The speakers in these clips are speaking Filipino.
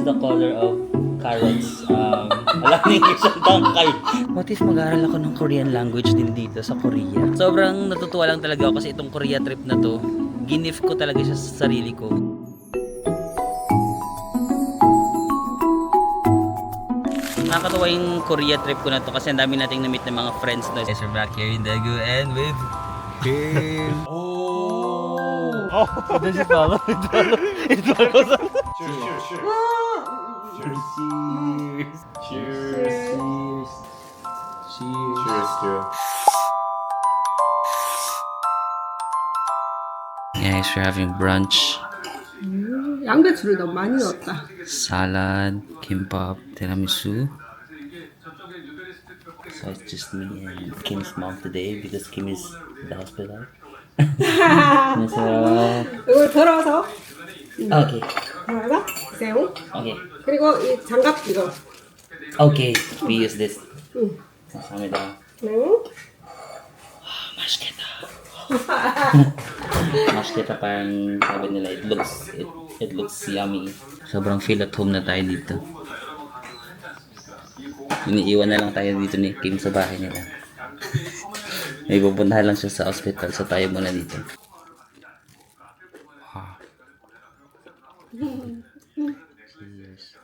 is the color of carrots. Alam ni isang tangkay. What if mag-aaral ako ng Korean language din dito sa Korea? Sobrang natutuwa lang talaga ako kasi itong Korea trip na to, ginif ko talaga siya sa sarili ko. Nakakatawa yung Korea trip ko na to kasi ang dami nating na-meet ng mga friends doon. Guys, we're back here in Daegu and with Kim. Oh, this is follow. It follows. Cheers. Cheers. Cheers. Cheers. Guys, we're having brunch. 양배추를 너무 많이 넣었다. Salad, kimbap, tiramisu. So it's just me and Kim's mom today because Kim is at the hospital. So, 이걸 덜어서 okay. 덜어서 새우 Okay. 그리고 이 장갑 이거. Okay, we use this. 응. 감사합니다. 응. Mashketa. Mashketa parang sabi nila, it looks yummy. Sobrang feel at home na tayo dito. Iniiwan na lang tayo dito ni Kim sa bahay nila. May pupuntahan lang siya sa hospital, so tayo muna dito. Cheers.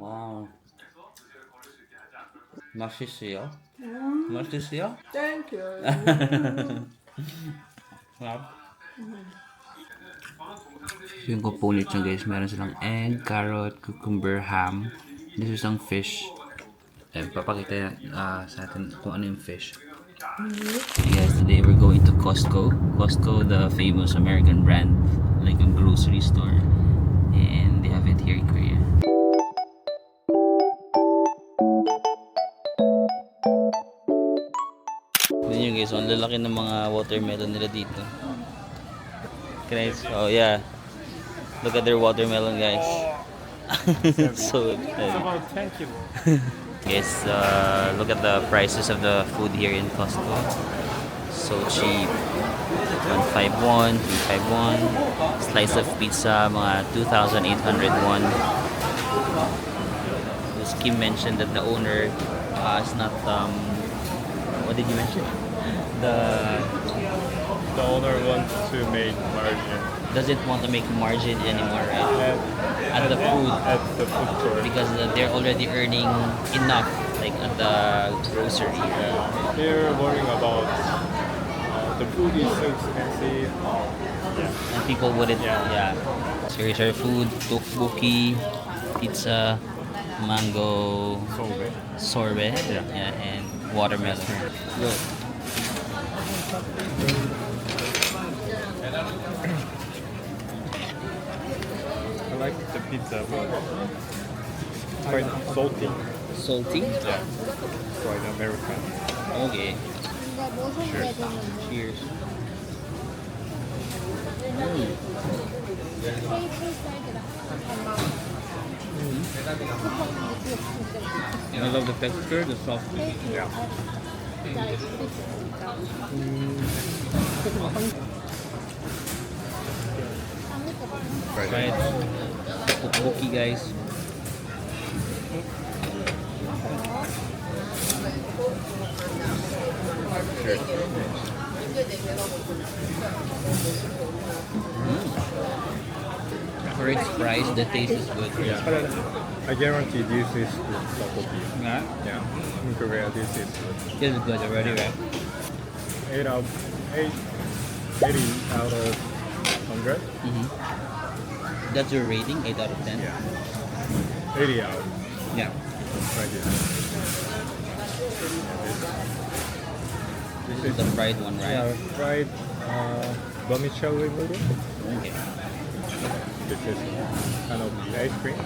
Wow. 맛있어요? 맛있어요? Thank you. Yung component nyo guys, meron silang egg, carrot, cucumber, ham. This is ang fish. Papakita sa atin kung ano yung fish. Guys, today we're going to Costco. Costco, the famous American brand, like a grocery store. And they have it here in Korea. Tignan nyo guys, ang lalaki ng mga watermelon nila dito. Oh yeah. Look at their watermelon guys. So It's about 10 kilo. guys, look at the prices of the food here in Costco. So cheap. 151, 351. Slice of pizza, mga 2,801. As Kim mentioned that the owner is not what did you mention? The owner wants to make margin Doesn't want to make margin anymore, right? At the food. at the food store. Because they're already earning enough, like at the grocery. They're worrying about the food is so expensive. And people wouldn't, Yeah. So here's our food, tteokbokki, pizza, mango, sorbet, and watermelon. Go. I like the pizza, but it's quite salty. Salty? Yeah, quite American. Okay. Cheers. I love the texture, the softness. Yeah. Try it. Tteokbokki guys. For its price, the taste is good. Yeah. I guarantee this is good tteokbokki. Yeah? Yeah. In Korea, this is good. This is good already, right? 80 out of 100. That's your rating, 8 out of 10? Yeah. 80 out. Yeah. Right here. This is the fried one, right? Yeah, fried vermicelli noodle. Okay. This is kind of the ice cream.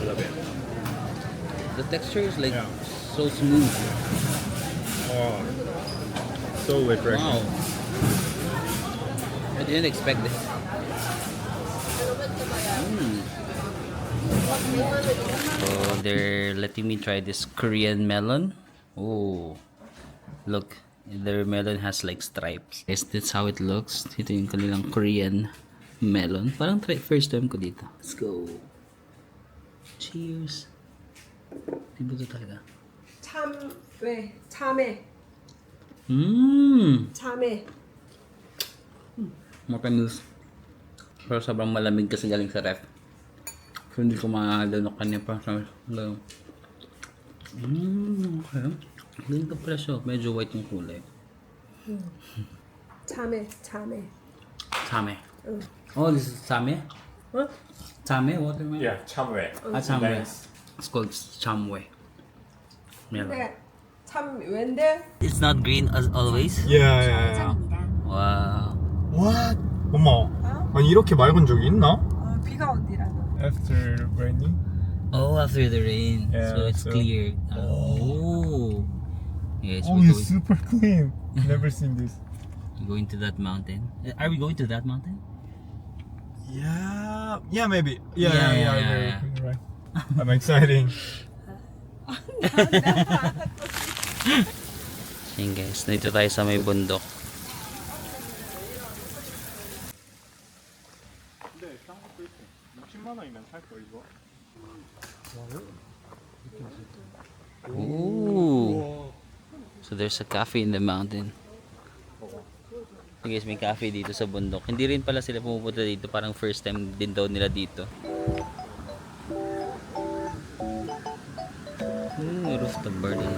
Love it. The texture is like Yeah. so smooth. Oh, so refreshing. Wow. I didn't expect this. So they're letting me try this Korean melon. Oh, Look, their melon has like stripes. Guys, that's how it looks. Ito yung kanilang Korean melon. Parang first time ko dito. Let's go. Cheers. Diba ito talaga? 참외. 참외. Matamis. Pero sobrang malamig kasi galing sa ref. So hindi ko malalunok kanya pa. Okay. Ganito pala siya. Medyo white yung kulay. 참외. Same. Oh, this is same? 어? Same? Watermelon? Yeah, 참외. Ah, chamwe. Nice. It's called chamwe. Melon. 근데 참외인데 It's not green as always? Yeah. Wow. What? 어머. 아니 이렇게 맑은 적이 있나? 비가 온디라고. After raining. Oh, after the rain. Yeah, so it's so- clear. Oh. Yes, Oh, we're it's super clean. Never seen this. going to that mountain. Are we going to that mountain? Yeah, maybe. Yeah, Yeah. you're right. I'm exciting. Ayun guys, dito tayo sa may bundok. 근데 싼 것도 있어. 60만 원이면 살 거 이거. Ooh. So there's a cafe in the mountain. So guys, may cafe dito sa bundok. Hindi rin pala sila pumupunta dito. Parang first time din daw nila dito. Rooftop garden.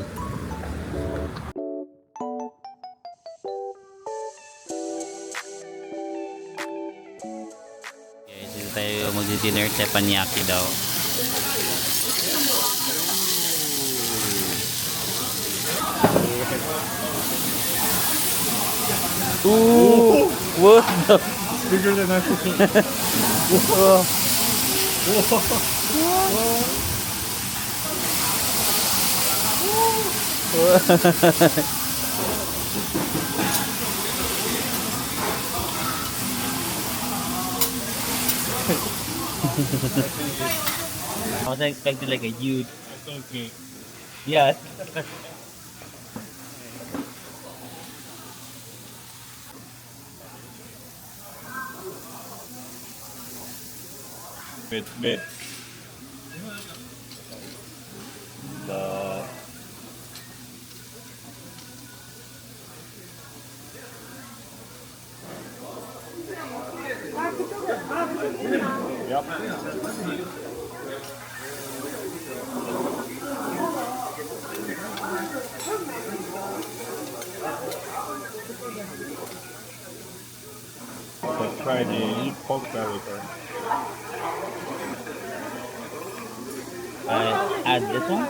Guys, dito tayo mag-dinner. Teppanyaki daw. Ooh! What the? Bigger than I thought. I was expecting like a huge. Okay. Yeah. Bit. The Yep. Let's try the pork belly first. Add this one?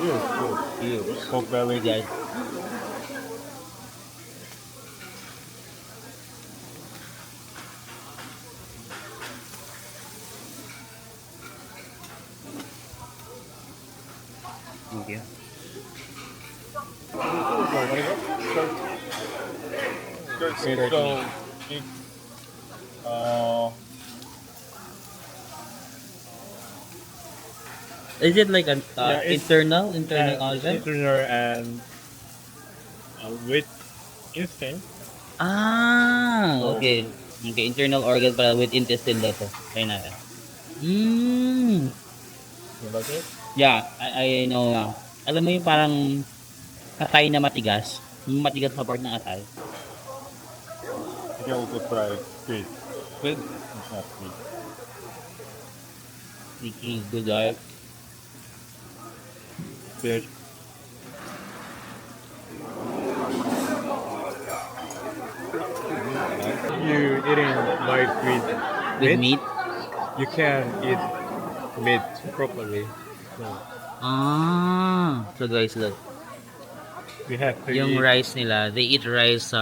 Ew. Ew. Pork belly. Guys. Thank you. So it's Is it like an Yeah, it's- internal organ? internal and with instinct. Ah, okay. Okay, internal organ pala with intestine daw to. Kaya na. You like it? Yeah, I know now. Alam mo yung parang atay na matigas. Yung matigas na part ng atay. You can also try squid. Squid? It's not squid. Sticky, good right? Fish. You eating like With meat? You can eat meat properly. So Ah, so guys, look. we have to Yung eat. rice nila, they eat rice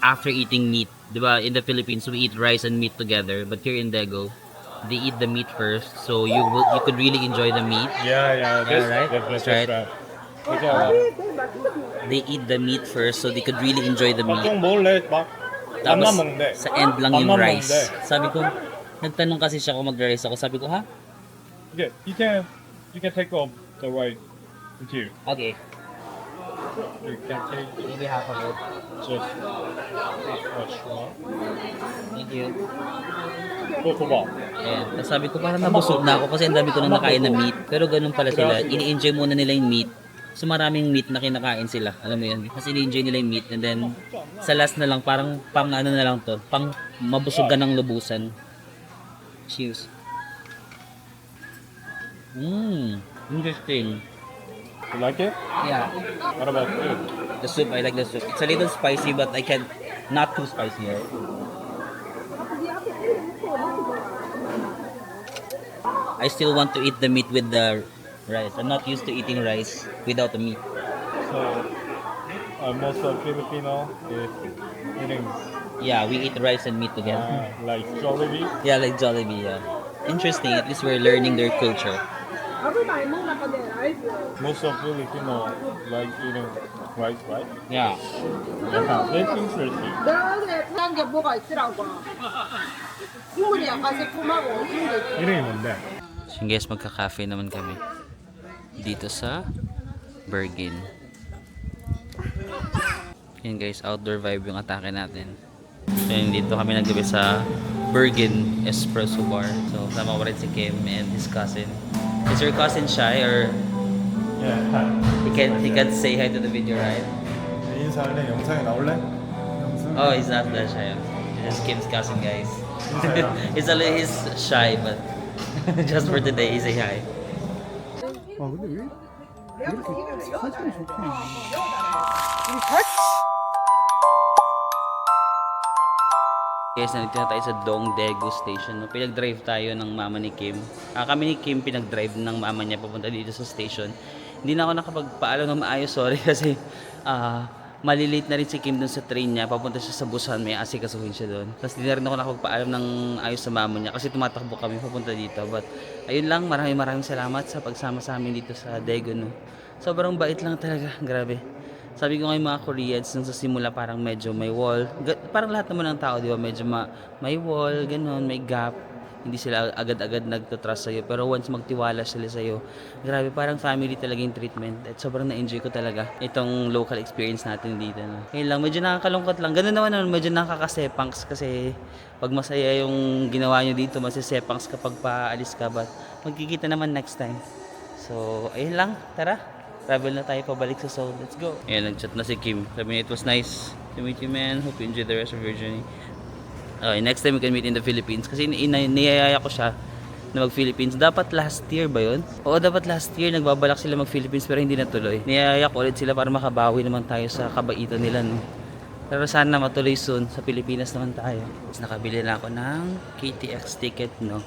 after eating meat. Diba? In the Philippines, we eat rice and meat together. But here in Daegu, they eat the meat first. So you could really enjoy the meat. Yeah, that's right? That's That's right. They eat the meat first so they could really enjoy the meat. 좀 먹을래? 막 Tapos, 밥만 먹는데. sa end lang yung 밥만 rice. 먹는데. Sabi ko, nagtanong kasi siya kung mag-rice ako. Sabi ko, ha? Yeah, you can take off the rice with you. Okay. You can take Maybe half of it. just sure. Thank you. Go for what? Ayan. Tapos sabi ko parang nabusog na ako kasi ang dami ko nang nakain na meat. Pero ganun pala sila. Ini-enjoy muna nila yung meat. So maraming meat na kinakain sila. Alam mo yun. Kasi ini-enjoy nila yung meat. And then sa last na lang parang pang ano na lang to. Pang mabusog ka ng lubusan. Cheers. Interesting. You like it? Yeah. What about food? The soup, I like the soup. It's a little spicy but I can not too spicy. Right? I still want to eat the meat with the rice. I'm not used to eating rice without the meat. So, most of Filipino is eating Yeah, we eat rice and meat together. like Jollibee. Yeah, like Jollibee, yeah. Interesting, at least we're learning their culture. Most of Filipino like eating rice, right? Yeah. That's interesting. 딴게 뭐가 있더라고. 국물이 약간 새콤하고 그런 게 이름이 뭔데? So guys, magka-cafe naman kami dito sa Bergen. Yan guys, outdoor vibe yung atake natin. So yun, dito kami naggabi sa Bergen Espresso Bar. So sama ko rin si Kim and his cousin. Is your cousin shy or Yeah. he can't say hi to the video, right? 인사할래? 영상에 나올래? Oh, he's not that shy. He's just Kim's cousin, guys. he's shy, but just for today, he say hi. 아 근데 왜 이렇게 사진이 좋구나. Guys, nandito na tayo sa Dongdaegu Station. No? Pinag-drive tayo ng mama ni Kim. Kami ni Kim pinag-drive ng mama niya papunta dito sa station. Hindi na ako nakapagpaalam ng maayos, sorry, kasi malilate na rin si Kim dun sa train niya. Papunta siya sa Busan, may asikasuhin siya doon. Tapos hindi na rin ako nakapagpaalam ng ayos sa mama niya kasi tumatakbo kami papunta dito. But ayun lang, maraming salamat sa pagsama sa amin dito sa Daegu. No? Sobrang bait lang talaga, grabe. Sabi ko nga yung mga Koreans, nung sa simula parang medyo may wall. Parang lahat naman ng tao, di ba? Medyo may wall, ganun, may gap. Hindi sila agad-agad nagtatrust sa'yo. Pero once magtiwala sila sa'yo, grabe, parang family talaga yung treatment. At sobrang na-enjoy ko talaga itong local experience natin dito. No? Kaya lang, medyo nakakalungkot lang. Ganun naman, medyo nakakasepangs kasi pag masaya yung ginawa nyo dito, masisepangs kapag paalis ka. But magkikita naman next time. So, ayun lang. Tara. Travel na tayo pabalik sa Seoul. Let's go. Ayan, nag-chat na si Kim. Sabi niya, it was nice to meet you, man. Hope you enjoy the rest of your journey. Okay, next time we can meet in the Philippines. Kasi niyayaya ko siya na mag-Philippines. Dapat last year ba yun? Oo, dapat last year. Nagbabalak sila mag-Philippines pero hindi natuloy. Niyayaya ko ulit sila para makabawi naman tayo sa kabaitan nila. No? Pero sana matuloy soon. Sa Pilipinas naman tayo. Tapos nakabili na ako ng KTX ticket, no?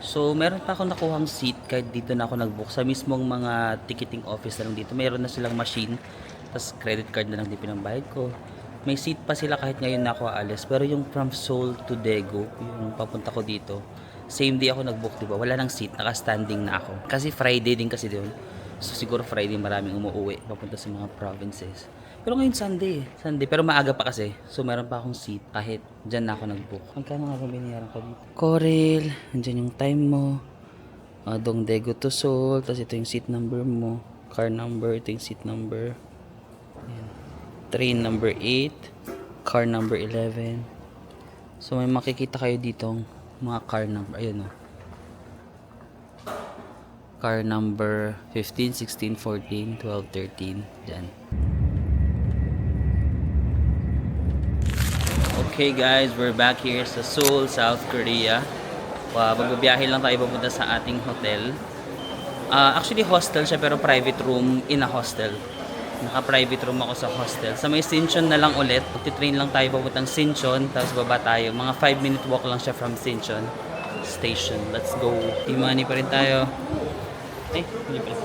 So, meron pa ako nakuhang seat kahit dito na ako nag-book. Sa mismong mga ticketing office na lang dito. Meron na silang machine. Tapos credit card na lang din pinambayad ko. May seat pa sila kahit ngayon na ako aalis. Pero yung from Seoul to Daegu, yung papunta ko dito, same day ako nag-book, diba? Wala nang seat, naka-standing na ako. Kasi Friday din kasi doon. So, siguro Friday maraming umuwi papunta sa mga provinces. Pero ngayon Sunday. Pero maaga pa kasi. So meron pa akong seat kahit dyan na ako nag-book. Magkano nga ba binayaran ko dito? Corel, andyan yung time mo. Dongdaegu to Seoul. Tapos ito yung seat number mo. Car number, ito yung seat number. Ayan. Train number 8. Car number 11. So may makikita kayo ditong mga car number. Ayun o. Car number 15, 16, 14, 12, 13. Dyan. Okay guys, we're back here sa Seoul, South Korea. Magbabiyahe lang tayo papunta sa ating hotel. Actually hostel siya pero private room in a hostel. Naka-private room ako sa hostel. Sa may Sinchon na lang ulit. Magti-train lang tayo papuntang Sinchon. Tapos baba tayo. Mga 5-minute walk lang siya from Sinchon Station. Let's go. Imani pa rin tayo. Hindi pa rin.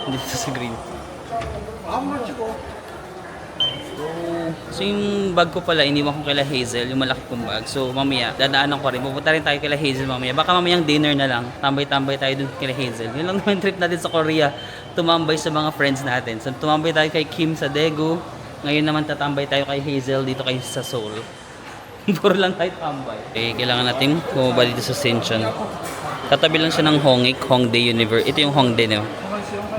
Hindi sa green. So yung bag ko pala, iniwan ko kila Hazel, yung malaki kong bag. So mamaya, dadaanan ko rin. Pupunta rin tayo kila Hazel mamaya. Baka mamayang dinner na lang. Tambay-tambay tayo dun kila Hazel. Yun lang naman trip natin sa Korea. Tumambay sa mga friends natin. So tumambay tayo kay Kim sa Daegu. Ngayon naman tatambay tayo kay Hazel dito kayo sa Seoul. Puro lang tayo tambay. Okay, kailangan natin bumaba dito sa Sinchon. Katabi lang siya ng Hongik, Hongdae University. Ito yung Hongdae, no?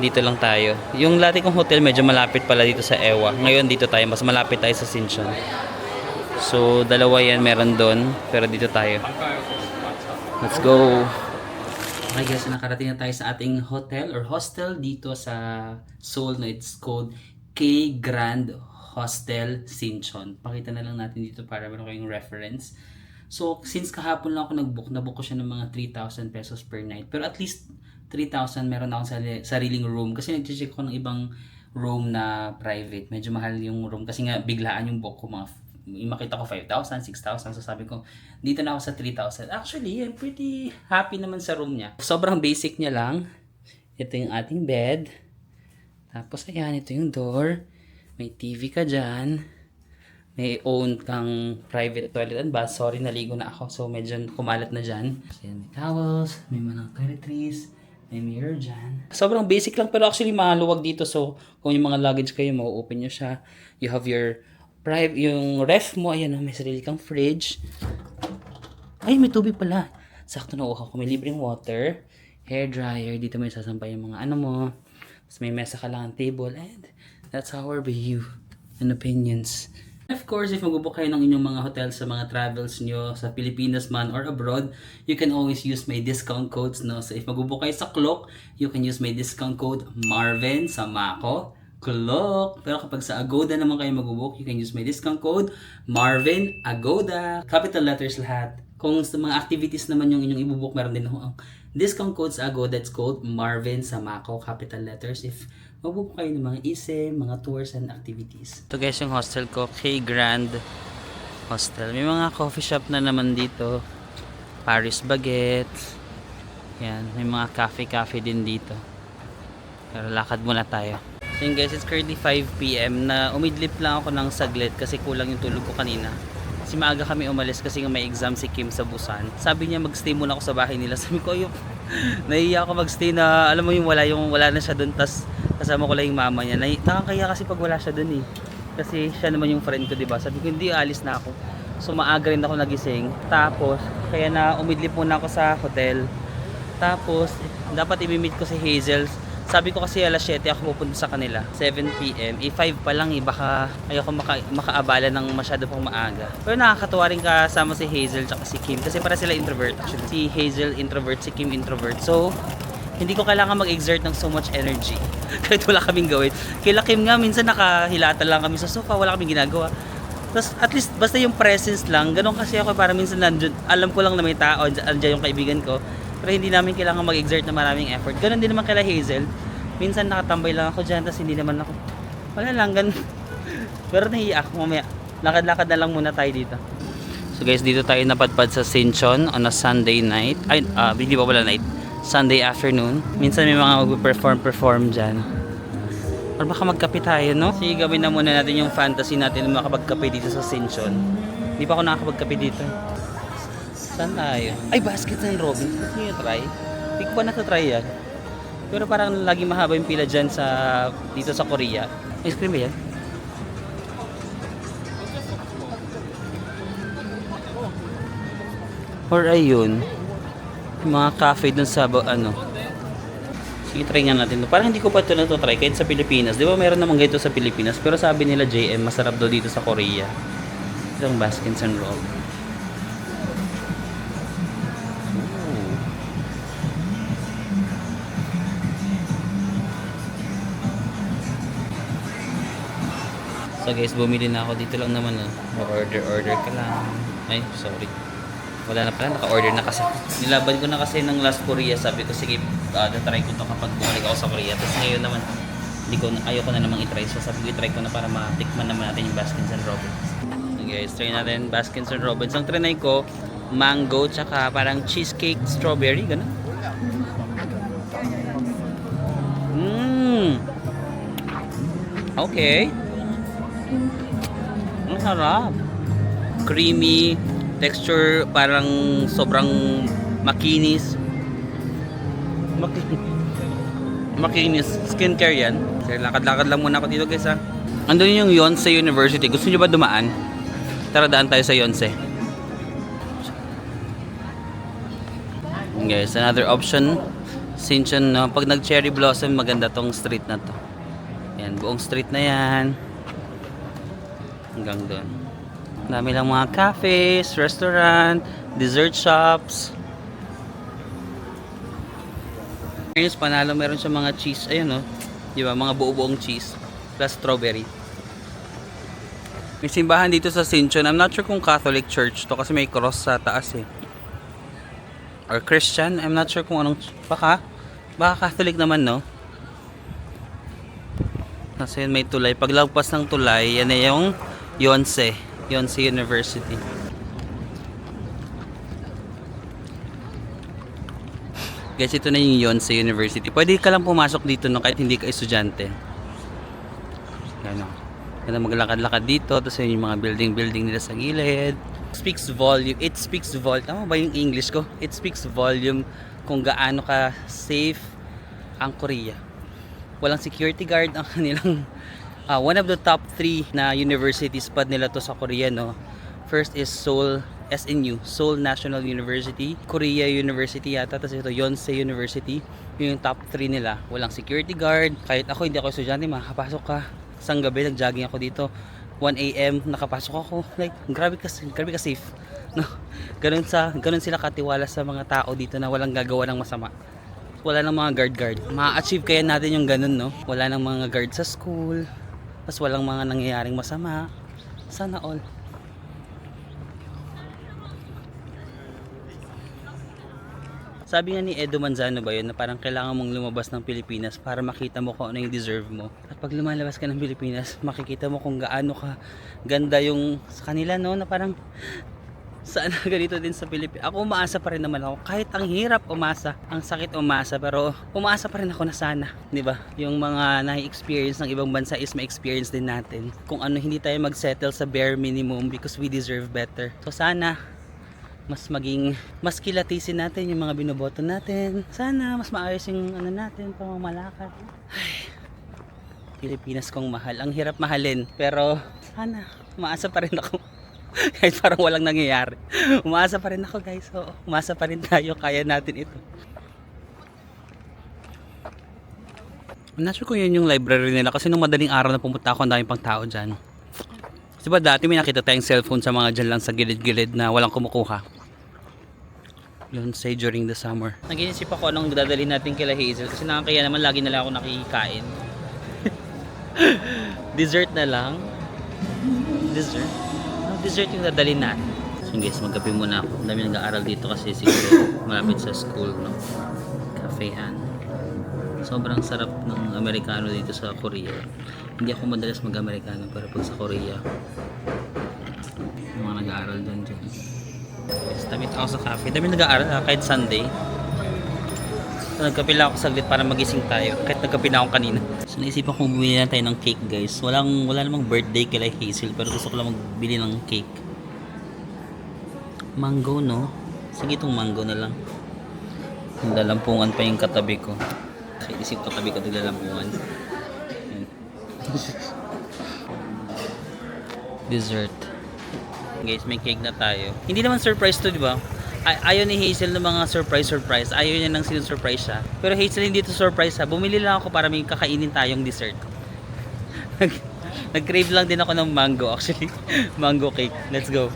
dito lang tayo. Yung dati kong hotel medyo malapit pala dito sa Ewa. Ngayon dito tayo, mas malapit tayo sa Sinchon. So, dalawa yan meron doon, pero dito tayo. Let's go! Okay guys, nakarating na tayo sa ating hotel or hostel dito sa Seoul na it's called K Grand Hostel Sinchon. Pakita na lang natin dito para meron kayong reference. So, since kahapon lang ako nabook ko siya ng mga 3,000 pesos per night. Pero at least 3,000 meron akong sariling room. Kasi nag-check ko ng ibang room na private. Medyo mahal yung room kasi nga biglaan yung book ko. Makita ko 5,000, 6,000. So sabi ko, dito na ako sa 3,000. Actually, I'm pretty happy naman sa room niya. Sobrang basic niya lang. Ito yung ating bed. Tapos ayan, ito yung door. May TV ka dyan. May own kang private toilet and bath. Sorry, naligo na ako. So, medyo kumalat na dyan. So, yan, may towels. May mga toiletries. May mirror dyan. Sobrang basic lang. Pero actually, maluwag dito. So, kung yung mga luggage kayo, ma-open nyo siya. You have your yung ref mo. Ayan, may sarili kang fridge. Ay, may tubig pala. Sakto na uhaw ko. May libreng water. Hair dryer. Dito may sasampay yung mga ano mo. Tapos may mesa ka lang ang table. And that's our view and opinions. Of course, if mag-book kayo ng inyong mga hotel sa mga travels nyo sa Pilipinas man or abroad, you can always use my discount codes, no? So if mag-book kayo sa Klook, you can use my discount code Marvin sa Mako, Klook. Pero kapag sa Agoda naman kayo mag-book, you can use my discount code Marvin Agoda. Capital letters lahat. Kung sa mga activities naman yung inyong i-book, meron din ang discount code sa Agoda. It's called Marvin sa Mako, capital letters. If mag-book kayo ng mga ISE, mga tours and activities. Ito guys yung hostel ko, K Grand Hostel. May mga coffee shop na naman dito. Paris Baguette. Yan, may mga cafe din dito. Pero lakad muna tayo. So yun guys, it's currently 5 PM na umidlip lang ako ng saglit kasi kulang yung tulog ko kanina. Kasi maaga kami umalis kasi may exam si Kim sa Busan. Sabi niya mag-stay muna ako sa bahay nila. Sabi ko, ayun, nahiya ako mag-stay na, alam mo yung wala na siya doon, tas kasama ko lang yung mama niya. Nakakaya kasi pag wala siya doon eh. Kasi siya naman yung friend ko, diba? Sabi ko, hindi, alis na ako. So maaga rin ako nagising. Tapos, kaya na umidlip muna ako sa hotel. Tapos, dapat i-meet ko si Hazel. Sabi ko kasi alas 7 ako pupunta sa kanila. 7 PM. 5 pa lang eh. Baka ayoko makaabala ng masyado pang maaga. Pero nakakatuwa rin kasama si Hazel at si Kim. Kasi para sila introvert. Actually, si Hazel introvert, si Kim introvert. So, hindi ko kailangan mag-exert ng so much energy. Kahit wala kaming gawin. Kila Kim nga, minsan nakahilatan lang kami sa sofa. Wala kaming ginagawa. Tapos at least basta yung presence lang. Ganun kasi ako para minsan nandun, alam ko lang na may tao. Andiyan yung kaibigan ko. Pero hindi namin kailangan mag-exert na maraming effort. Ganun din naman kila Hazel. Minsan nakatambay lang ako dyan, tapos hindi naman ako, wala lang, ganun. Pero nahiya ako mamaya. Lakad-lakad na lang muna tayo dito. So guys, dito tayo napadpad sa Sinchon on a Sunday night. Ay, hindi pa pala night. Sunday afternoon. Minsan may mga mag-perform dyan. Or baka magkape tayo, no? Sige, gawin na muna natin yung fantasy natin na makapagkape dito sa Sinchon. Hindi pa ako nakakapagkape dito. Saan tayo? Ay, Basket and Robbins. Gusto nyo yung try? Hindi ko pa natatry yan. Pero parang lagi mahaba yung pila dyan dito sa Korea. Ice cream ba yan? Or ayun, mga cafe dun sa ano. Sige, try nga natin. Parang hindi ko pa ito na-try kahit sa Pilipinas. Di ba meron naman ganito sa Pilipinas? Pero sabi nila JM, masarap daw dito sa Korea. Itong Baskins and Robbins. So guys, bumili na ako. Dito lang naman, order ka lang. Ay, sorry. Wala na pala, naka-order na kasi. Nilaban ko na kasi ng last Korea. Sabi ko, sige, try ko to kapag bumalik ako sa Korea. Tapos ngayon naman, ayoko na namang i-try. So sabi ko, i-try ko na para matikman naman natin yung Baskins and Robbins. So guys, try natin Baskins and Robbins. Ang trinay ko, mango, tsaka parang cheesecake strawberry, gano'n. Okay. Ang sarap. Creamy, texture parang sobrang makinis. Makinis. Skincare yan. So, lakad-lakad lang muna ako dito guys ha. Andun yung Yonsei University. Gusto nyo ba dumaan? Tara, daan tayo sa Yonsei. Guys, another option Sinchon, no? Pag nag-cherry blossom, maganda tong street na to. Yan, buong street na yan. Hanggang doon. Dami lang mga cafes, restaurant, dessert shops. Ngayon, panalo meron siya mga cheese. Ayun, no? Di ba? Mga buo-buong cheese. Plus strawberry. May simbahan dito sa Sinchon. I'm not sure kung Catholic church to kasi may cross sa taas eh. Or Christian. I'm not sure kung anong... Baka Catholic naman, no? Kasi may tulay. Paglagpas ng tulay, yan na yung Yonsei University. Guys, ito na yung Yonsei University. Pwede ka lang pumasok dito, no? Kahit hindi ka estudyante. Yan, no? Kaya maglakad-lakad dito, tapos yun yung mga building nila sa gilid. It speaks volume. Tama ba yung English ko? It speaks volume kung gaano ka safe ang Korea. Walang security guard ang kanilang one of the top 3 na universities pa nila to sa Korea, no? First is Seoul SNU, Seoul National University, Korea University yata, tapos ito Yonsei University. Yung top 3 nila. Walang security guard. Kahit ako, hindi ako estudyante, makakapasok ka. Isang gabi, nag-jogging ako dito. 1 AM, nakapasok ako. Like, grabe ka safe. No? Ganun sila katiwala sa mga tao dito na walang gagawa ng masama. Wala nang mga guard. Ma-achieve kaya natin yung ganun, no? Wala nang mga guard sa school. Tapos walang mga nangyayaring masama. Sana all. Sabi nga ni Edo Manzano ba yun na parang kailangan mong lumabas ng Pilipinas para makita mo kung ano yung deserve mo. At pag lumalabas ka ng Pilipinas, makikita mo kung gaano ka ganda yung sa kanila, no? Na parang sana ganito din sa Pilipinas. Ako umaasa pa rin naman ako. Kahit ang hirap umasa, ang sakit umasa, pero umaasa pa rin ako na sana, 'di ba? Yung mga na-experience ng ibang bansa is ma-experience din natin. Kung ano, hindi tayo mag-settle sa bare minimum because we deserve better. So sana mas kilatisin natin yung mga binoboto natin. Sana mas maayos yung ano natin, pamamalakad. Ay, Pilipinas kong mahal. Ang hirap mahalin, pero sana umaasa pa rin ako. Kahit parang walang nangyayari. Umaasa pa rin ako, guys. So, umaasa pa rin tayo. Kaya natin ito. I'm not sure kung yun yung library nila. Kasi nung madaling araw na pumunta ako, ang daming pang tao dyan. Diba dati may nakita tayong cellphone sa mga dyan lang sa gilid-gilid na walang kumukuha. Yun, say during the summer. Nag-iisip ako anong dadalhin natin kila Hazel. Kasi nakakaya naman lagi na lang ako nakikikain. Dessert na lang. Dessert yung dadalhin natin. So guys, magkape muna ako. Ang dami nag-aaral dito kasi siguro malapit sa school, no? Cafehan. Sobrang sarap ng Amerikano dito sa Korea. Hindi ako madalas mag-Amerikano, pero pag sa Korea, yung mga nag-aaral dyan. Yes, tamit ako sa cafe. Dami nag-aaral kahit Sunday. So, nagkape lang ako saglit para magising tayo. Kahit nagkape na ako kanina. So naisipan kong bumili na tayo ng cake, guys. Wala namang birthday kila Hazel, pero gusto ko lang magbili ng cake. Mango, no? Sige, itong mango na lang. Lalampungan pa yung katabi ko. Kasi isip katabi ko lalampungan. Dessert. Guys, may cake na tayo. Hindi naman surprise to, di ba? Ayaw ni Hazel ng mga surprise. Ayaw niya nang sinusurprise siya. Pero Hazel, hindi to surprise ha. Bumili lang ako para may kakainin tayong dessert. Nag-crave lang din ako ng mango actually. Mango cake. Let's go.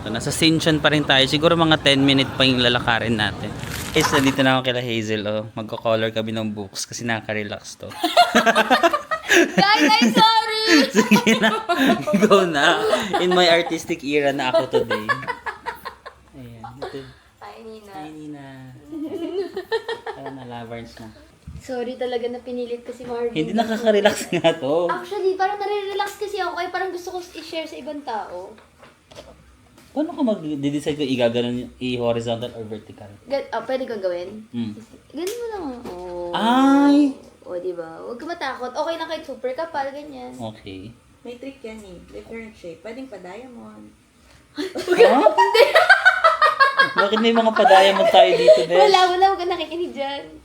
So, nasa Sinchon pa rin tayo. Siguro mga 10 minutes pa yung lalakarin natin. Guys, nandito na ako kila Hazel. Oh. Magko-color kami ng books kasi nakaka-relax to. Guys, I'm sorry! Sige na. Go na. In my artistic era na ako today. Ayan. Ito. Hi, Nina. Hi, Nina. Parang na-laverns na. Sorry talaga na pinilit ko si Marvin. Hindi nakaka-relax nga to. Actually, parang nare-relax kasi ako kaya parang gusto ko i-share sa ibang tao. Paano ka mag-decide kung igaganon, i-horizontal or vertical? Pwede kong gawin? Ganun mo lang. Oh. Ay! O, diba? Huwag ka matakot. Okay lang kahit super kapal, ganyan. Okay. May trick yan eh. Different shape. Pwedeng pa-diamond. Huh? Bakit may mga pa-diamond tayo dito, Des? Wala. Huwag ka nakikinig dyan.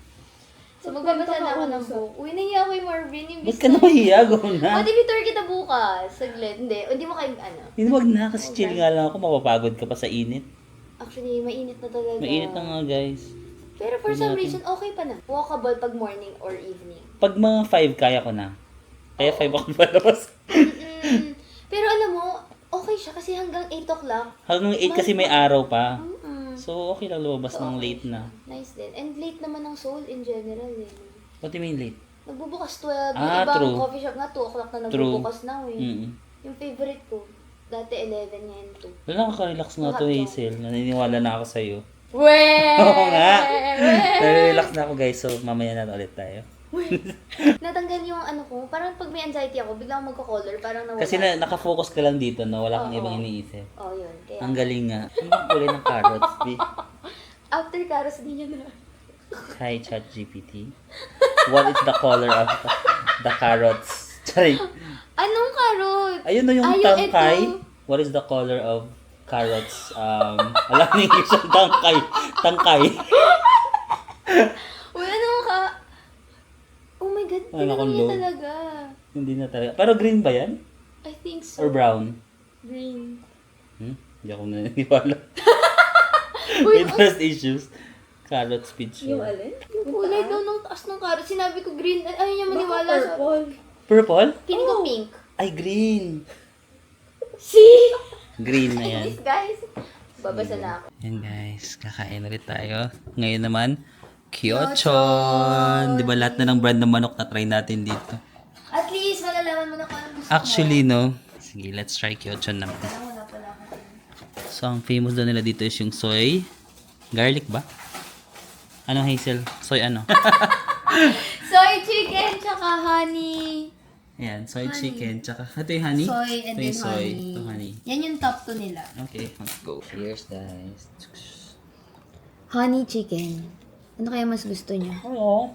So, magbabasa na ako ng book. Uy, nahiya ko yung Marvin. Yung Ba't ka nahiya? Go na. O, di-tour kita bukas. Saglit. Hindi mo kayo, ano. Hindi, wag na. Kasi chill nga lang ako. Mapapagod ka pa sa init. Actually, mainit na talaga. Mainit na nga guys. Pero for Hindi some natin- reason, okay pa na. Walkable pag morning or evening. Pag mga 5 kaya ko na. Kaya 5 ako palabas. Pero alam mo, okay siya kasi hanggang 8 o'clock. Hanggang 8 kasi may araw pa. Mm-mm. So okay lang lumabas ng Okay late siya. na. Nice din. And late naman ang Seoul in general eh. What do you mean late? Nagbubukas 12. Yung Ah, ibang true. coffee shop nga 2 o'clock na True. nagbubukas na eh. Mm-mm. Yung favorite ko, dati 11 ngayon 2. Wala, nakaka-relax nga to Hazel. Naniniwala na ako sa'yo. Weh! Oo nga. Relax na ako guys. So mamaya na ulit tayo. Natanggal yung ano ko. Parang pag may anxiety ako, biglang magko-color. Parang nawala. Kasi nakafocus ka lang dito, no? Wala kang Oo. ibang iniisip. Oh, yun. Kaya, Ang galing nga. Ano bang kulay ng carrots, B? after Karos, di niya na. Hi, ChatGPT. What is the color of the carrots? Sorry. Anong karot? Ayun na yung Ayun, tangkay. ito. What is the color of carrots? Alam niyo yung tangkay. Tangkay. Uy, ano ka? Oh my God, Ano tinanong kung niya low? talaga. Hindi na talaga. Pero green ba yan? I think so. Or brown? Green. Hindi ako naniniwala. Uy, May trust issues. Carrots picture. Yung alin? yung kulay daw ng taas ng karot. Sinabi ko green. Ayaw niya maniwala sa... Purple. Purple? Feeling ko pink. Ay, green. See? Green na yan. Please, guys. Babasa na ako. Yan guys, kakain ulit tayo. Ngayon naman, Kyochon! Di ba lahat na ng brand ng manok na try natin dito? At least, malalaman mo na kung anong gusto Actually, no. Sige, let's try Kyochon naman. mo. Wala pala ako. So, ang famous daw nila dito is yung soy. Garlic ba? Ano, Hazel? Soy ano? Soy chicken, tsaka honey. Ayan, soy chicken. Tsaka, ito yung honey? Soy and Ito then yung soy. honey. Ito honey. Yan yung top 2 nila. Okay, let's go. Cheers, guys. Honey chicken. Ano kaya mas gusto niya? Oo.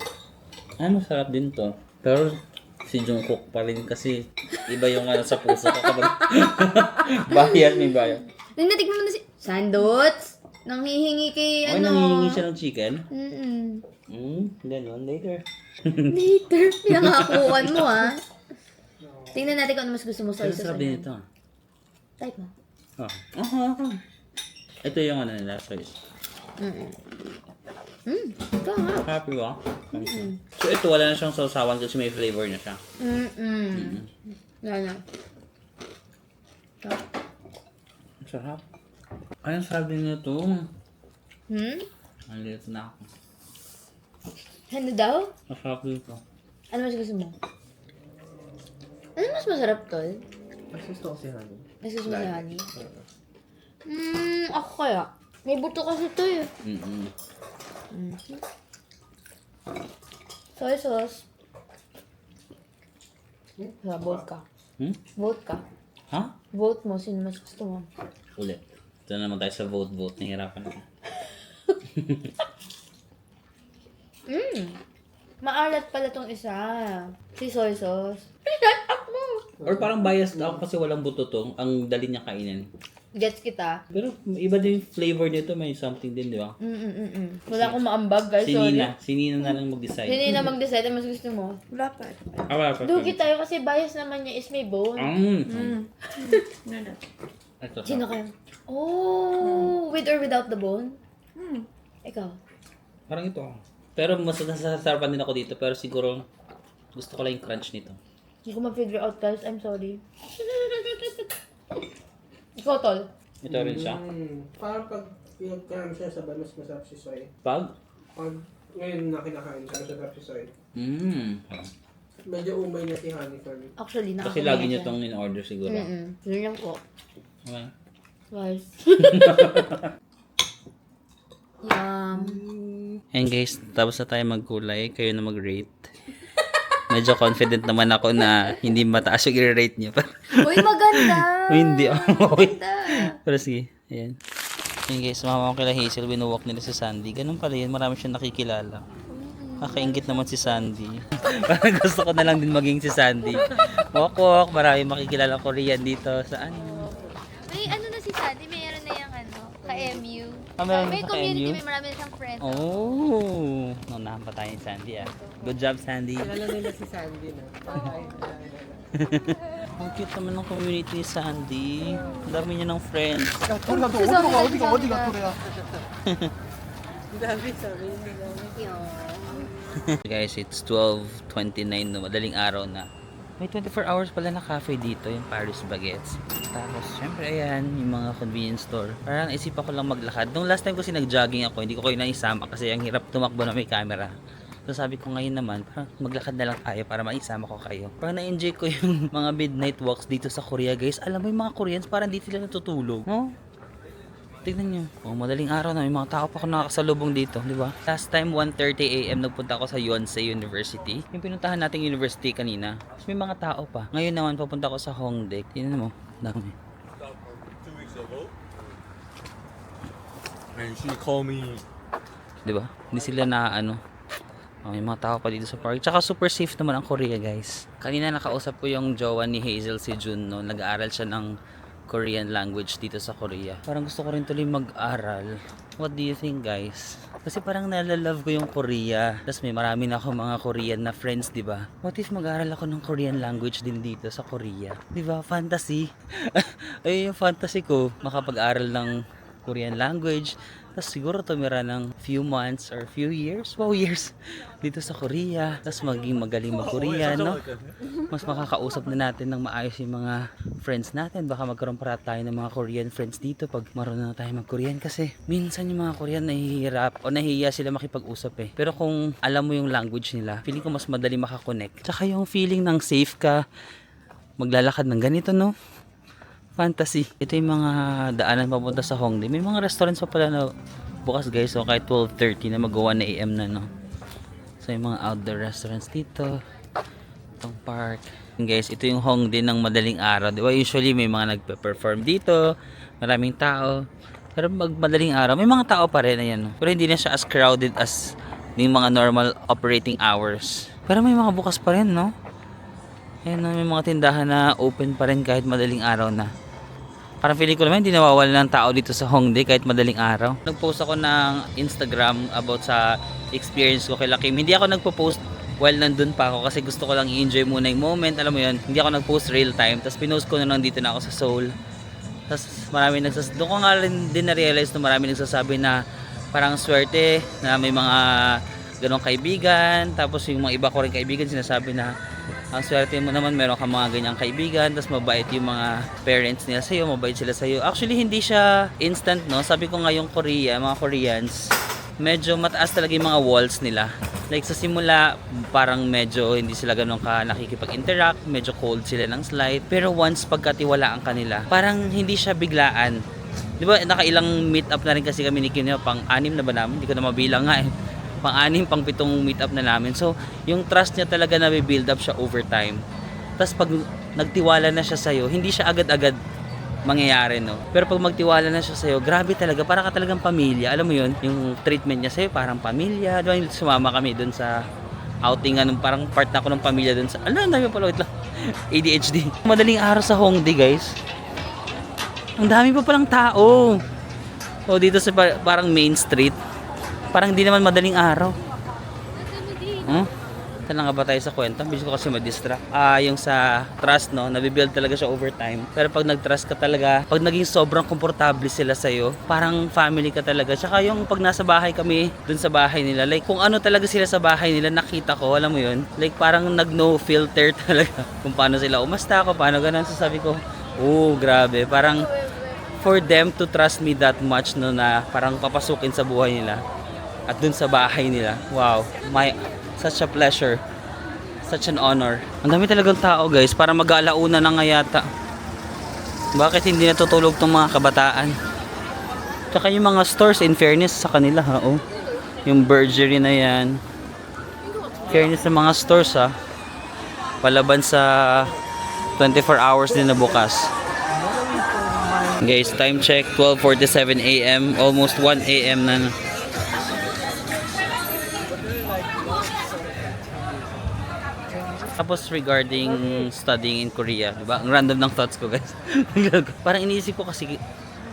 Ay, masarap din to. Pero, si Jungkook pa rin kasi iba yung ano sa puso ko kapag bayad, may bayad. Nung natikman mo na si... Sandots! Nanghihingi kay Ay, ano... nangihingi siya ng chicken? Mm-mm. Ganon, later. Later, pinangakuan mo ah. Tingnan natin kung ano mas gusto mo soy Pero sauce. sarap din ito. Type mo. Ito yung ano nila, soy. Ito nga. Happy ba? So ito, wala na siyang sausawan kasi may flavor na siya. Wala na. Ang sarap. Ay, ang sarap din nito. Ang lito na ako. Ano daw? Ang sarap dito. Ano mas gusto mo? Ano mas masarap, tol? Mas gusto ko si honey. Mas gusto mo si honey? Ako kaya. May buto kasi ito eh. Soy sauce. Vote ka. Vote ka. Ha? Vote mo. Sino mas gusto mo? Ulit. Ito na naman tayo sa vote-vote. Nahirapan ako. Maalat pala tong isa. Si soy sauce. Or parang biased ako kasi walang buto to. Ang dali niya kainin. Gets kita. Pero iba din yung flavor nito. May something din, di ba? Wala akong maambag, guys. Si Sorry. Nina. Si Nina na lang mag-decide. Hindi na mag-decide ang mas gusto mo. Wala pa. Wala pa. Dugi tayo kasi bias naman niya is may bone. Ito. Sino kayo? Oh, with or without the bone? Ikaw. Parang ito. Pero mas nasasarapan din ako dito. Pero siguro gusto ko lang yung crunch nito. Hindi ko ma-figure out, guys. I'm sorry. Ikaw, tol. Ito rin siya. Parang pag pinagkaroon siya sa banos, masarap si soy. Pag? Pag ngayon na kinakain siya, masarap si soy. Medyo umay na si honey for me. Actually, Kasi lagi niyo tong in-order siguro. Yun lang po. Okay. Guys. Yum. And guys, tapos na tayo magkulay. Kayo na mag-rate. Medyo confident naman ako na hindi mataas yung i-rate niyo. Uy, maganda. Hindi. Okay. Maganda. Pero sige. Ayan. Ayan guys, mama ko kila Hazel, binuwalk nila si Sandy. Ganun pala yun. Marami siyang nakikilala. Kakaingit naman si Sandy. Parang gusto ko na lang din maging si Sandy. Walk. Marami makikilala Korean dito. Saan? May ano na si Sandy, mayroon na yung ano, ka-MU. Meron May na sa community, ka-MU? may marami na siyang friends. Oh! Naunahan pa tayo ni Sandy ah. Good job, Sandy. Kilala nila si Sandy na. Ang cute naman ng community ni Sandy. Ang dami niya ng friends. Guys, it's 12:29 no, madaling araw na. May 24 hours pala na cafe dito, yung Paris Baguettes. Tapos, syempre, ayan, yung mga convenience store. Parang isipan ko lang maglakad. Nung last time kasi nag-jogging ako, hindi ko kayo naisama kasi ang hirap tumakbo na may camera. So sabi ko ngayon naman, parang maglakad na lang tayo para maisama ko kayo. Parang na-enjoy ko yung mga midnight walks dito sa Korea, guys. Alam mo yung mga Koreans, parang di sila natutulog. No? Tignan nyo. Oh, madaling araw na. May mga tao pa ako nakakasalubong dito. Di ba? Last time, 1:30 AM, nagpunta ako sa Yonsei University. Yung pinuntahan nating university kanina. Tapos may mga tao pa. Ngayon naman, papunta ako sa Hongdae. Tignan mo. Dami. 2 weeks ago. And she called me. Di ba? Hindi sila na ano. Oh, may mga tao pa dito sa park. Tsaka super safe naman ang Korea, guys. Kanina nakausap ko yung jowa ni Hazel, si Jun, no? Nag-aaral siya ng Korean language dito sa Korea. Parang gusto ko rin tuloy mag-aral. What do you think, guys? Kasi parang nalalove ko yung Korea. Tapos may marami na ako mga Korean na friends, di ba? What if mag-aral ako ng Korean language din dito sa Korea? Di ba? Fantasy. Ay, yung fantasy ko, makapag-aral ng Korean language. Tapos siguro tumira ng few months or few years, years dito sa Korea. Tapos maging magaling mag-Korean, no? Mas makakausap na natin ng maayos yung mga friends natin. Baka magkaroon para tayo ng mga Korean friends dito pag marunong na tayo mag-Korean. Kasi minsan yung mga Korean nahihirap o nahihiya sila makipag-usap eh. Pero kung alam mo yung language nila, feeling ko mas madali makakonect. Tsaka yung feeling ng safe ka, maglalakad ng ganito, no? Fantasy. Ito yung mga daanan papunta sa Hongdae. May mga restaurants pa pala na bukas, guys. So kahit 12:30 na mag-1 AM na, no. So yung mga outdoor restaurants dito. Itong park. Guys, ito yung Hongdae ng madaling araw. Diba? Usually may mga nagpe-perform dito. Maraming tao. Pero madaling araw, may mga tao pa rin. Ayan, no? Pero hindi na siya as crowded as yung mga normal operating hours. Pero may mga bukas pa rin, no? Ayan, may mga tindahan na open pa rin kahit madaling araw na. Parang feeling ko naman hindi nawawala ng tao dito sa Hongdae kahit madaling araw. Nag-post ako ng Instagram about sa experience ko kay Lakim. Hindi ako nagpo-post while nandun pa ako kasi gusto ko lang i-enjoy muna yung moment. Alam mo yun, hindi ako nag-post real time. Tapos pinost ko na lang dito na ako sa Seoul. Tapos marami doon ko nga rin din na-realize na marami nagsasabi na parang swerte na may mga ganong kaibigan. Tapos yung mga iba ko rin kaibigan sinasabi na ang swerte mo naman meron ka mga ganyang kaibigan, tapos mabait yung mga parents nila sa'yo, mabait sila sa'yo. Actually hindi siya instant, no? Sabi ko nga yung Korea, mga Koreans, medyo mataas talaga yung mga walls nila. Like sa simula, parang medyo hindi sila ganun ka nakikipag-interact, medyo cold sila ng slide. Pero once pagkatiwalaan ka nila, parang hindi siya biglaan. Di ba nakailang meet up na rin kasi kami ni Kim, pang-anim na ba namin? Hindi ko na mabilang nga eh. Pang-anim, pang-pitong meet up na namin. So, yung trust niya talaga na build up siya over time. Tapos pag nagtiwala na siya sa'yo, hindi siya agad-agad mangyayari, no? Pero pag magtiwala na siya sa'yo, grabe talaga, para ka talagang pamilya. Alam mo yun, yung treatment niya sa'yo, parang pamilya. Diba, sumama kami dun sa outing, parang part na ako ng pamilya dun sa, ang dami pala, wait lang, ADHD. Madaling araw sa Hongdae, guys. Ang dami pa palang tao. O, dito sa parang main street. Parang di naman madaling araw. Saan nga ba tayo sa kwento? Bilis ko kasi ma-distract. Yung sa trust, no? Nabibuild talaga siya over time. Pero pag nag-trust ka talaga, pag naging sobrang komportable sila sa'yo, parang family ka talaga. Tsaka yung pag nasa bahay kami, dun sa bahay nila, like kung ano talaga sila sa bahay nila, nakita ko, alam mo yun? Like parang nag-no filter talaga. Kung paano sila umasta ako, paano ganun. So sabi ko, grabe. Parang for them to trust me that much, no, na parang papasukin sa buhay nila. At dun sa bahay nila. Wow. Such a pleasure. Such an honor. Ang dami talagang tao, guys. Para mag-aalauna na nga yata. Bakit hindi natutulog tong mga kabataan? Tsaka yung mga stores, in fairness sa kanila, ha? Oh. Yung Burgery na yan. Fairness sa mga stores, ha? Palaban sa 24 hours din na bukas. Guys, time check. 12:47 AM. Almost 1 AM na. Tapos regarding studying in Korea, diba? Ang random ng thoughts ko, guys. Parang iniisip ko kasi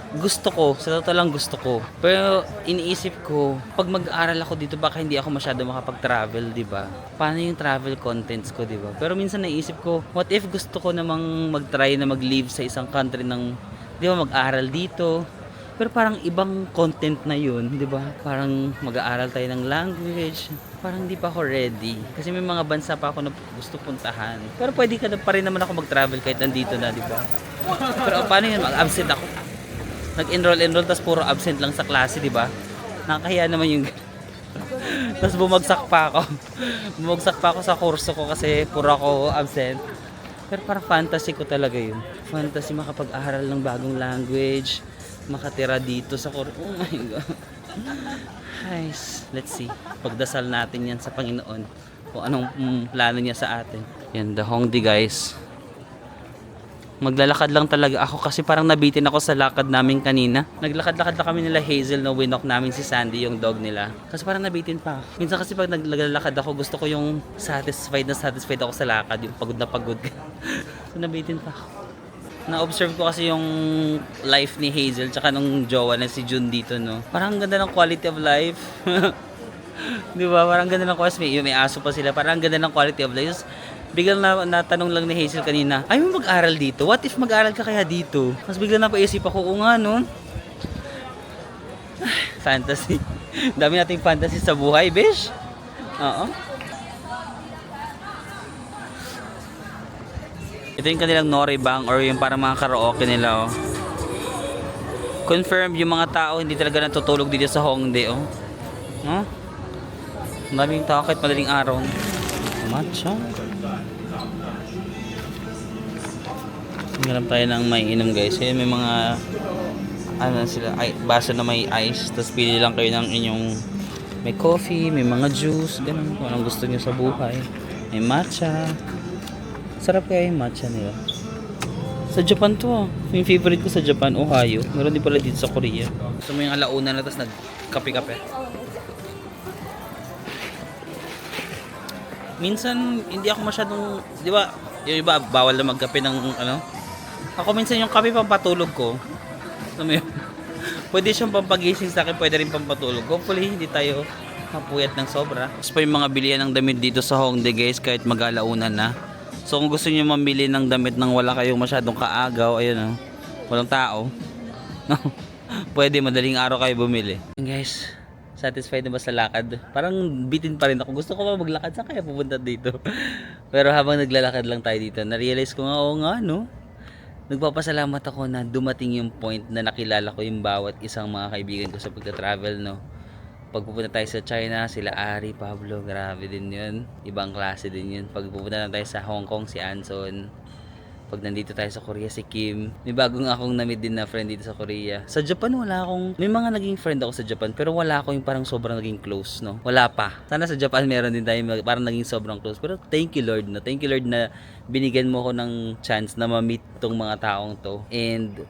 gusto ko, sa totoo lang gusto ko. Pero iniisip ko, pag mag-aaral ako dito, baka hindi ako masyado makapag-travel, di ba? Paano yung travel contents ko, di ba? Pero minsan naisip ko, what if gusto ko namang mag-try na mag-live sa isang country ng, di ba, mag-aaral dito? Pero parang ibang content na yun, di ba? Parang mag-aaral tayo ng language. Parang di pa ako ready. Kasi may mga bansa pa ako na gusto puntahan. Pero pwede ka na pa rin naman ako mag-travel kahit nandito na, di ba? Pero paano yun? Mag-absent ako. Nag-enroll, tapos puro absent lang sa klase, di ba? Nakakahiya naman yung tapos bumagsak pa ako. Bumagsak pa ako sa kurso ko kasi puro ako absent. Pero parang fantasy ko talaga yun. Fantasy makapag-aral ng bagong language, makatira dito sa kurso. Oh my God. Guys, let's see. Pagdasal natin yan sa Panginoon. Kung anong plano niya sa atin. Yan, the Hongdae guys. Maglalakad lang talaga ako kasi parang nabitin ako sa lakad namin kanina. Naglakad-lakad lang kami nila Hazel na winok namin si Sandy, yung dog nila. Kasi parang nabitin pa ako. Minsan kasi pag naglalakad ako, gusto ko yung satisfied ako sa lakad, yung pagod na pagod. So nabitin pa ako. Na-observe ko kasi yung life ni Hazel tsaka nung jowa na si June dito, no. Parang ganda ng quality of life. Di ba? Parang ganda ng quality. May aso pa sila. Parang ganda ng quality of life. Biglang natanong lang ni Hazel kanina, ay mo mag-aral dito? What if mag-aral ka kaya dito? Mas biglang napaisip ako, o nga no? Fantasy. Dami nating fantasy sa buhay, bish. Oo. Ito yung kanilang Nori Bang or yung parang mga karaoke nila, oh. Confirm yung mga tao hindi talaga natutulog dito sa Hongdae, oh. Huh? Maraming tao kahit madaling araw. Matcha. Hanap tayo ng may inom guys. Ayan, may mga ano sila, baso na may ice. Tapos pili lang kayo ng inyong may coffee, may mga juice, ganun. Kung anong gusto nyo sa buhay. May matcha. Sarap kaya yung matcha nila. Sa Japan to, ah. Yung favorite ko sa Japan, Ohio. Meron din pala dito sa Korea. Gusto mo yung alauna na tapos nagkape-kape. Minsan hindi ako masyadong, di ba, yung iba bawal na magkape ng ano. Ako minsan yung kape pampatulog ko. Pwede siyang pampagising sa akin, pwede rin pampatulog. Hopefully hindi tayo mapuyat ng sobra. Tapos pa yung mga bilihan ng damit dito sa Hongdae guys, kahit mag-alaunan na. So kung gusto niyo mamili ng damit nang wala kayong masyadong kaagaw, ayun, oh, walang tao. Pwede madaling araw kayo bumili. Guys, satisfied na ba sa lakad? Parang bitin pa rin ako. Gusto ko pa maglakad. Saan kaya pupunta dito? Pero habang naglalakad lang tayo dito, na-realize ko nga, oo nga, no? Nagpapasalamat ako na dumating yung point na nakilala ko yung bawat isang mga kaibigan ko sa pagta-travel, no? Pag pupunta tayo sa China, sila Ari, Pablo, grabe din yun. Ibang klase din yun. Pag pupunta na tayo sa Hong Kong, si Anson. Pag nandito tayo sa Korea, si Kim. May bagong akong na-meet din na friend dito sa Korea. Sa Japan, wala akong... May mga naging friend ako sa Japan, pero wala ako yung parang sobrang naging close, no? Wala pa. Sana sa Japan meron din tayo parang naging sobrang close. Pero thank you Lord, no? Thank you Lord na binigyan mo ko ng chance na ma-meet tong mga taong to. And...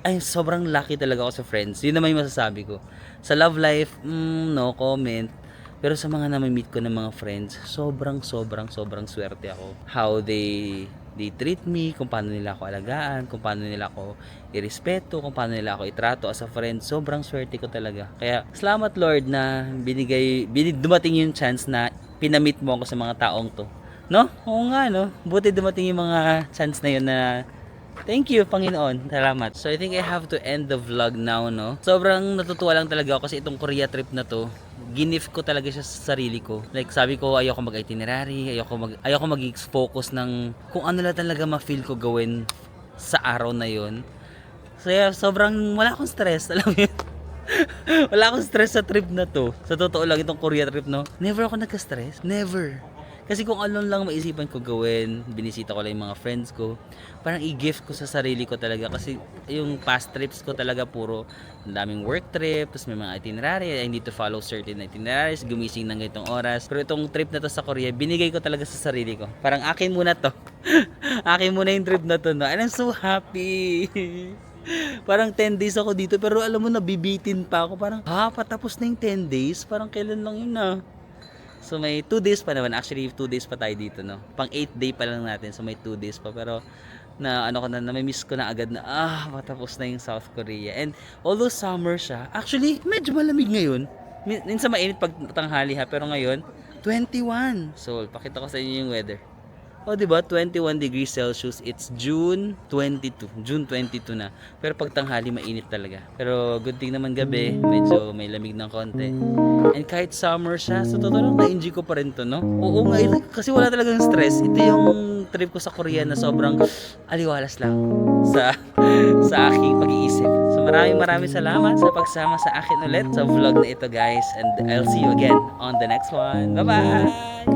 ay, sobrang lucky talaga ako sa friends. Yun naman yung masasabi ko. Sa love life, no comment. Pero sa mga na-meet ko ng mga friends, sobrang swerte ako. How they treat me, kung paano nila ako alagaan, kung paano nila ako irespeto, kung paano nila ako itrato as a friend. Sobrang swerte ko talaga. Kaya salamat Lord na dumating yung chance na pinamit mo ako sa mga taong to. No? Oo nga, no? Buti dumating yung mga chance na yun na thank you, Panginoon. Salamat. So, I think I have to end the vlog now, no? Sobrang natutuwa lang talaga ako kasi itong Korea trip na to, gift ko talaga siya sa sarili ko. Like, sabi ko, ayoko mag-itinerary, ayoko mag-focus ng kung ano lang talaga ma-feel ko gawin sa araw na yon. So, yeah, sobrang wala akong stress. Alam mo yun? Wala akong stress sa trip na to. Sa totoo lang, itong Korea trip, no? Never ako nagka-stress. Never. Kasi kung ano lang maisipan ko gawin, binisita ko lang yung mga friends ko, parang i-gift ko sa sarili ko talaga. Kasi yung past trips ko talaga puro daming work trip, tapos may mga itinerary, I need to follow certain itineraries, gumising ng ganitong oras. Pero itong trip na to sa Korea, binigay ko talaga sa sarili ko. Parang akin muna to. Akin muna yung trip na to, no? And I'm so happy. Parang 10 days ako dito, pero alam mo, nabibitin pa ako. Parang, patapos na yung 10 days? Parang kailan lang yun, ah? So may 2 days pa naman. Actually 2 days pa tayo dito, no. Pang 8th day pa lang natin. So may 2 days pa. Pero na ano ko na namimiss ko na agad na matapos na yung South Korea. And although summer siya, actually medyo malamig ngayon. Minsan mainit pag tanghali ha, pero ngayon 21. So, pakita ko sa inyo yung weather. O, diba? 21 degrees Celsius. It's June 22. June 22 na. Pero pag tanghali, mainit talaga. Pero good thing naman gabi, medyo may lamig ng konti. And kahit summer siya, sa totoo lang, na-enjoy ko pa rin to, no? Oo nga, kasi wala talagang stress. Ito yung trip ko sa Korea na sobrang aliwalas lang sa aking pag-iisip. So maraming salamat sa pagsama sa akin ulit sa vlog na ito, guys. And I'll see you again on the next one. Bye-bye!